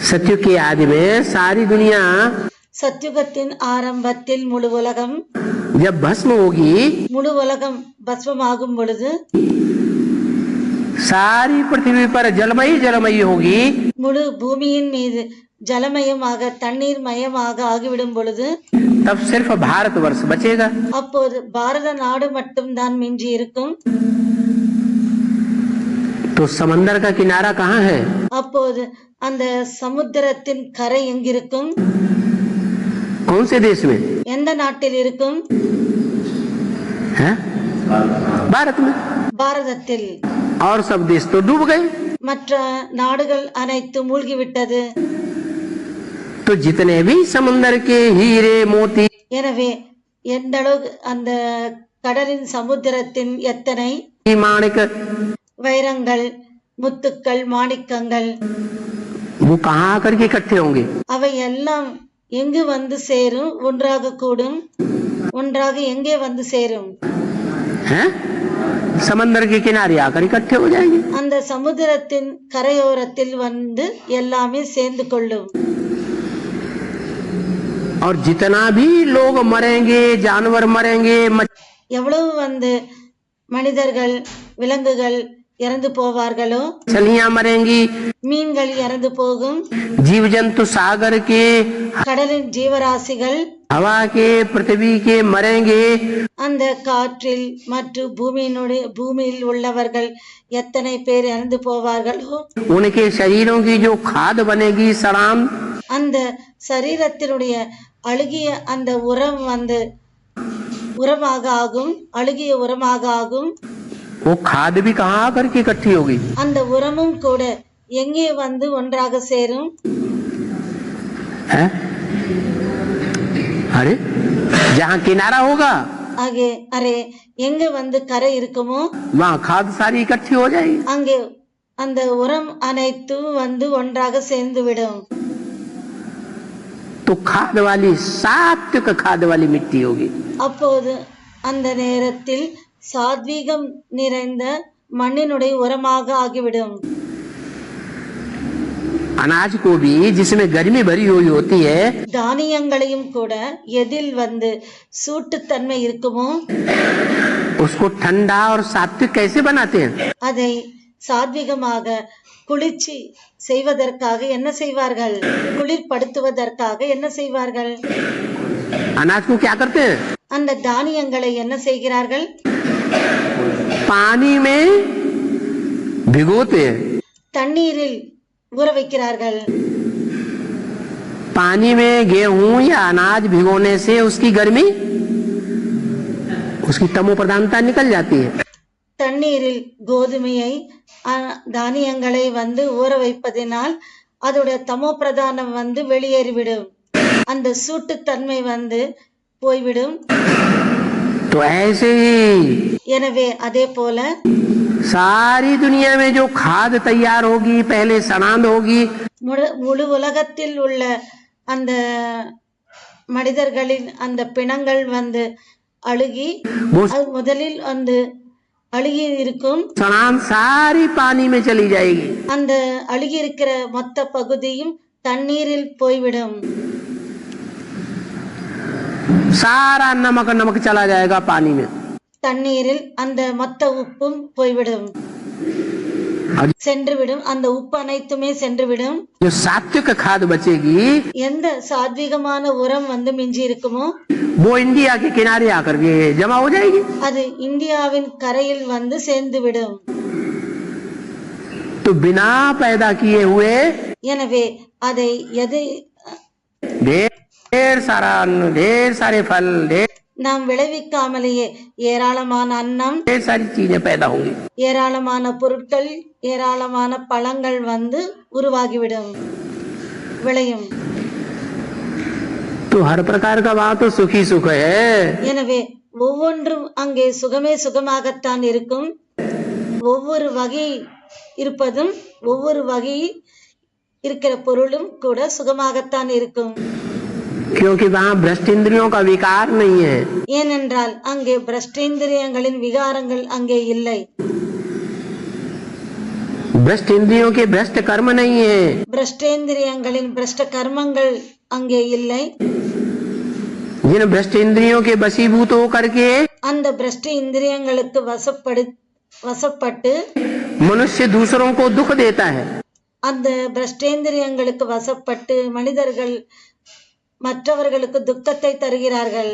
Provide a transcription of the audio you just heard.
सत्युग के आदि में सारी दुनिया சத்யுகத்தின் ஆரம்பத்தில் முழு உலகம் जब भस्म होगी, முழு உலகம் பஸ்மமாகும் பொழுது सारी पृथ्वी पर जलमयी जलमयी होगी, முழு பூமியின் மீது ஜலமயமாக தண்ணீர் மயமாக ஆகிவிடும் பொழுது तब सिर्फ भारतवर्ष बचेगा। அப்போது பாரத நாடு மட்டும்தான் மிஞ்சி இருக்கும். तो समंदर का किनारा कहाँ है? அப்போது அந்த சமுத்திரத்தின் கரை எங்கிருக்கும்? कौन से देश में? எந்த நாட்டில் இருக்கும்? है? भारत में। பாரதத்தில். और सब देश तो डूब गए। மற்ற நாடுகள் அனைத்து மூழ்கிவிட்டது. तो जितने भी समंदर के हीरे मोती, எனவே எந்த அளவு அந்த கடலின் சமுத்திரத்தின் எத்தனை माणिक, வைரங்கள் முத்துக்கள் மாணிக்கங்கள் वो कहाँ आकर के इकट्ठे होंगे? அவை எல்லாம் எங்கு வந்து சேரும்? ஒன்றாக கூடும். ஒன்றாக எங்கே வந்து சேரும்? हैं? समंदर के किनारे आकर इकट्ठे हो जाएंगे। அந்த சமுத்திரத்தின் கரையோரத்தில் வந்து எல்லாமே சேர்ந்து கொள்ளும். और जितना भी लोग मरेंगे, जानवर मरेंगे, எவ்வளவு வந்து மனிதர்கள் விலங்குகள் இறந்து போவார்களோ, मछलियां मरेंगी, மீன்கள் இறந்து போகும், जीव जंतु सागर के, கடலின் ஜீவராசிகள், हवा के, पृथ्वी के मरेंगे, அந்த காற்றில் மற்றும் பூமியில் உள்ளவர்கள் எத்தனை பேர் இறந்து போவார்களோ, उनके शरीरों की जो खाद बनेगी, सड़ाम, அந்த சரீரத்தினுடைய அழுகிய அந்த உரம் வந்து உரமாக ஆகும், அழுகிய உரமாக ஆகும். वो खाद भी कहाँ आकर के इकट्ठी होगी? அந்த உரமும் கூட எங்கே வந்து ஒன்றாக சேரும்? है? अरे जहाँ किनारा होगा ஆகே அரே எங்க வந்து கரை இருக்குமோ वहाँ खाद सारी इकट्ठी हो जाएगी। அங்கே அந்த உரம் அனைத்தும் வந்து ஒன்றாக சேர்ந்து விடும். तो खाद वाली सात्विक खाद वाली मिट्टी होगी। அப்போது அந்த நேரத்தில் சாத்வீகம் நிறைந்த மண்ணினுடைய உரமாக ஆகிவிடும். अनाज को भी जिसमें गर्मी भरी हुई होती है, தானியங்களையும் கூட எதில் வந்து சூட்டுத்தன்மை இருக்குமோ उसको ठंडा और सात्विक कैसे बनाते हैं? அதை சாத்விகமாக குளிர்ச்சி செய்வதற்காக என்ன செய்வார்கள்? குளிர்படுத்துவதற்காக என்ன செய்வார்கள்? अनाज को क्या करते हैं? அந்த தானியங்களை என்ன செய்கிறார்கள்? पानी में भिगोते हैं। தண்ணீரில் ஊற வைக்கிறார்கள். पानी में गेहूं या अनाज भिगोने से उसकी गर्मी, उसकी तमो प्रधानता निकल जाती है। தண்ணீரில் கோதுமையை தானியங்களை வந்து ஊற வைப்பதினால் அதோட தமோ பிரதானம் வந்து வெளியேறிவிடும், அந்த சூட்டுத்தன்மை வந்து போய்விடும். तो ऐसे ही எனவே அதே போல सारी दुनिया में जो खाद तैयार होगी, पहले सड़ांध होगी, முழு உலகத்தில் உள்ள அந்த மனிதர்களின் அந்த பிணங்கள் வந்து அழுகி முதலில் வந்து அழுகி இருக்கும். सड़ांध सारी पानी में चली जाएगी। அந்த அழுகி இருக்கிற மொத்த பகுதியும் தண்ணீரில் போய்விடும். सारा नमक चला जाएगा पानी में। தண்ணீரில் அந்த மொத்த உப்பும் போய்விடும், சென்றுவிடும். அந்த உப்பு அனைத்துமே சென்றுவிடும். जो सात्विक खाद बचेगी, எந்த சாத்விகமான உரம் வந்து மிஞ்சி இருக்குமோ वो इंडिया के किनारे आकर के जमा हो जाएगी। அது இந்தியாவின் கரையில் வந்து சேர்ந்து விடும். तो बिना पैदा किए हुए எனவே அதை எதை ढेर सारा अन्न, ढेर सारे फल, நாம் விளைவிக்காமலேயே ஏராளமான அன்னம், ढेर सारी चीजें पैदा होंगी। ஏராளமான பொருட்கள், ஏராளமான பழங்கள் வந்து உருவாகிவிடும், விளையும். तो हर प्रकार का वहाँ तो सुखी सुख है। எனவே ஒவ்வொன்றும் அங்கே சுகமே சுகமாகத்தான் இருக்கும். ஒவ்வொரு வகை இருப்பதும் ஒவ்வொரு வகை இருக்கிற பொருளும் கூட சுகமாகத்தான் இருக்கும். क्योंकि वहाँ भ्रष्ट इंद्रियों का विकार नहीं है। ஏனென்றால் அங்கே பிரஷ்டேந்திரியங்களின் விகாரங்கள் அங்கே இல்லை. भ्रष्ट इंद्रियों के भ्रष्ट कर्म नहीं है। பிரஷ்டேந்திரியங்களின் பிரஷ்ட கர்மங்கள் அங்கே இல்லை. जिन भ्रष्ट इंद्रियों के वशीभूत होकर के அந்த பிரஷ்ட இந்திரியங்களுக்கு வசப்பட்டு मनुष्य दूसरों को दुख देता है, அந்த பிரஷ்டேந்திரியங்களுக்கு வசப்பட்டு மனிதர்கள் மற்றவர்களுக்கு துக்கத்தை தருகிறார்கள்.